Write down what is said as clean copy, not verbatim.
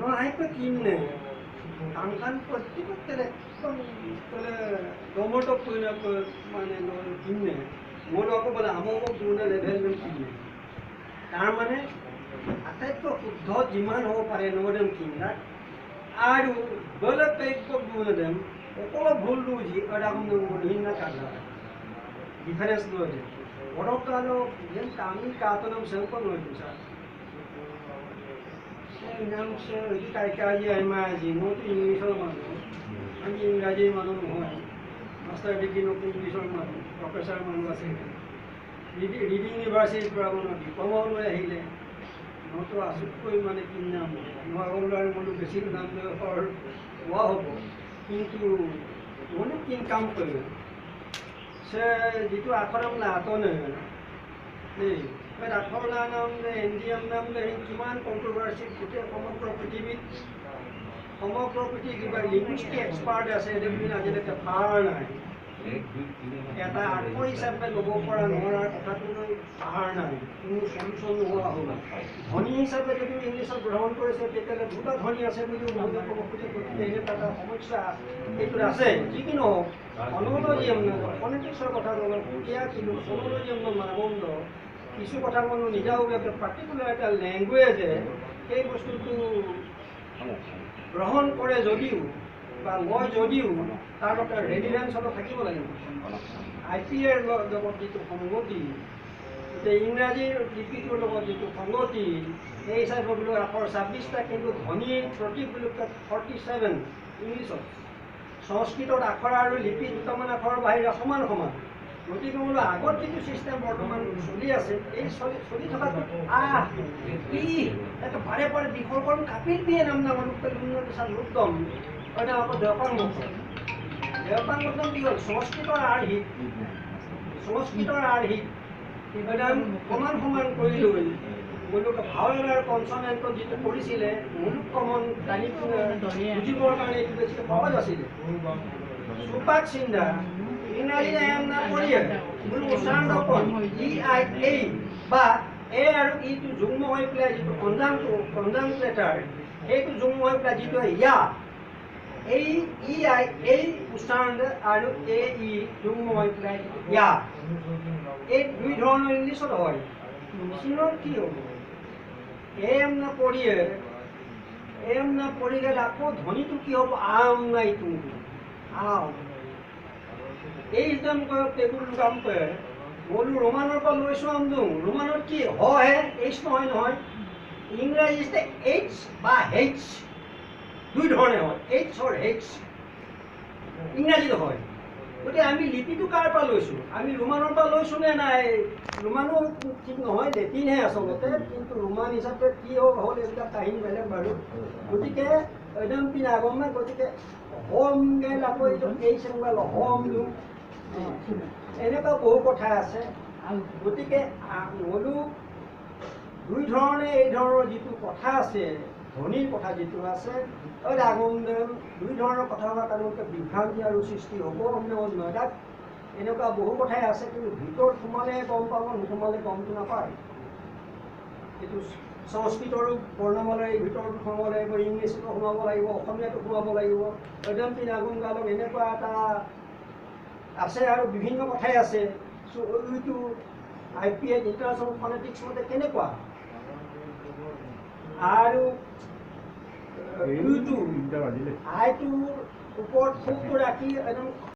সাহিত্য কিনে কাম প্ৰত্যেকতে একদম দমটক মানে কিনে মোৰ আকৌ বোলে আমক দুনে লেভেল কিনে তাৰ মানে আটাইতকৈ শুদ্ধ যিমান হ'ব পাৰে নদেম কিনা আৰু বেলেগ টাইপক নদেম অকল ভুল বুঝি এরকম বিভিন্ন কারণ ডিফারেন্স নদে বড় কালো যেন আমি কাতনম সেরকম নদী স্যার নাম সে কাইকাজি আইমাজি মতো ইংলিশের মানুষ আমি ইংরাজি মানুষ নহয় মাস্টার ডিগ্রি নতুন ইংলিশের মানুষ প্রফেসর মানুষ আছে রিডিং ইউনিভার্সিটির পৰা মানে ডিপ্লোমা লৈ আহিলে মইতো আচুতকৈ মানে কি নাম মহাগলাৰ মনো বেছি নাম হোৱা হ'ব কিন্তু মনো কি কাম কৰিলে সে যিটো আখৰম নাহাতনে দেই আখৰ নাম এনডিএম নাম কিমান কণ্ট্ৰভাৰ্চি গোটেই সমগ্ৰ পৃথিৱীত কিবা লিংগুইষ্টিক এক্সপাৰ্ট আছে আজিলৈকে পাৰ নাই এটা আখৰ হিচাপে ল'ব পৰা নোৱাৰাৰ কথাটো লৈ পাৰ নাই কোনো চলিউশ্যন নোহোৱা হ'ল ধনী হিচাপে যদি ইংলিছত গ্ৰহণ কৰিছে তেতিয়াহ'লে দুটা ধনী আছে বুলিও মানুহে ক'ব খোজে গতিকে এনেকুৱা এটা সমস্যা এইটোত আছে যি কি নহওক ফন'লজিয়াম ফনেটিক্সৰ কথা নলওঁ এতিয়া কিন্তু ফন'লজিয়াম মানদণ্ড কিছু কথা মানুহ নিজাববীয়াকৈ পাৰ্টিকুলাৰ এটা লেংগুৱেজে সেই বস্তুটো গ্ৰহণ কৰে যদিও বা লয় যদিও তাৰ লগত ৰেডিলেঞ্চ অলপ থাকিব লাগিব IPৰ লগত যিটো সংগতি এতিয়া ইংৰাজীৰ লিপিটোৰ লগত যিটো সংগতি এই হিচাপত লৈ আখৰ 26টা কিন্তু ধ্বনিৰ প্ৰতীক বুলি 47 ইংলিছত সংস্কৃতত আখৰ আৰু লিপি দুটামান আখৰৰ বাহিৰে সমান সমান গতিকে বোলো আগত যিটো ছিষ্টেম বৰ্তমান চলি আছে এই চলি থকাটো এটা বাৰে বাৰে বিসৰ্গৰ কাপিল দিয়ে নাম মানুহ উন্নতি চাল উদ্যম এটা আকৌ দেওপাংগম কি হ'ল সংস্কৃতৰ আৰ্হিত একদম সমান কৰি লৈ মূলক ভাওয়াল আৰু কনচনেণ্টত যিটো কৰিছিলে মূলক কমন গালি বুজিবৰ কাৰণে এইটো বেছি সহজ আছিলে সুপাক চিন্তা ইংৰাজী না কৰিয়ে বোলো উচ্চাৰণ অকণ EIA বা এ আৰু ইটো যুগ্ম হৈ পেলাই যিটো কনজাংট লেটাৰ সেইটো যুগ্ম হৈ পেলাই যিটো ইয়া এই EIA উচ্চাৰণ আৰু AE যুগ্ম হৈ পেলাই ইয়া এই দুই ধৰণৰ ইংলিছত হয় চীনত কি হ'ব এম না পঢ়ি গেলে আকৌ ধ্বনিটো কি হ'ব আম নাই তুমি আম এই একদম টেবুল কাম কৰে বলো ৰোমানৰ পৰা লৈছোঁ আমদুং ৰোমানত কি হয় এইচ নহয় ইংৰাজীতে এইচ বা এইচ দুই ধৰণে হয় এইচ আৰু এইচ ইংৰাজীত হয় গতিকে আমি লিপিটো কাৰ পৰা লৈছোঁ আমি ৰোমানৰ পৰা লৈছোঁ নে নাই ৰোমানো ঠিক নহয় লেটিনহে আচলতে কিন্তু ৰোমান হিচাপে কি হ'ল এইবিলাক কাহিনী বেলেগ বাৰু গতিকে একদম পিন আগম নাই গতিকে হোম গেল আকৌ এইটো এই চেংবাল হোম দিওঁ এনেকুৱা বহু কথা আছে গতিকে বোলো দুই ধৰণে এই ধৰণৰ যিটো কথা আছে ধ্বনিৰ কথা যিটো আছে আগম দুই ধৰণৰ কথা হোৱাৰ কাৰণে বিভ্ৰান্তি আৰু সৃষ্টি হ'ব নয়দাত এনেকুৱা বহু কথাই আছে কিন্তু ভিতৰত সোমালে গম পাব নোসোমালে গমটো নাপায় এইটো সংস্কৃতৰো বৰ্ণমালাৰ ভিতৰতো সোমাব লাগিব ইংলিছতো সোমাব লাগিব অসমীয়াতো সোমাব লাগিব একদম তিন আগুন গালক এনেকুৱা এটা আছে আৰু বিভিন্ন কথাই আছে এইটো IPA ইণ্টাৰনেশ্যনেল ফনেটিক্স মতে কেনেকুৱা আৰু আইটোৰ ওপৰত ফোকটো ৰাখি একদম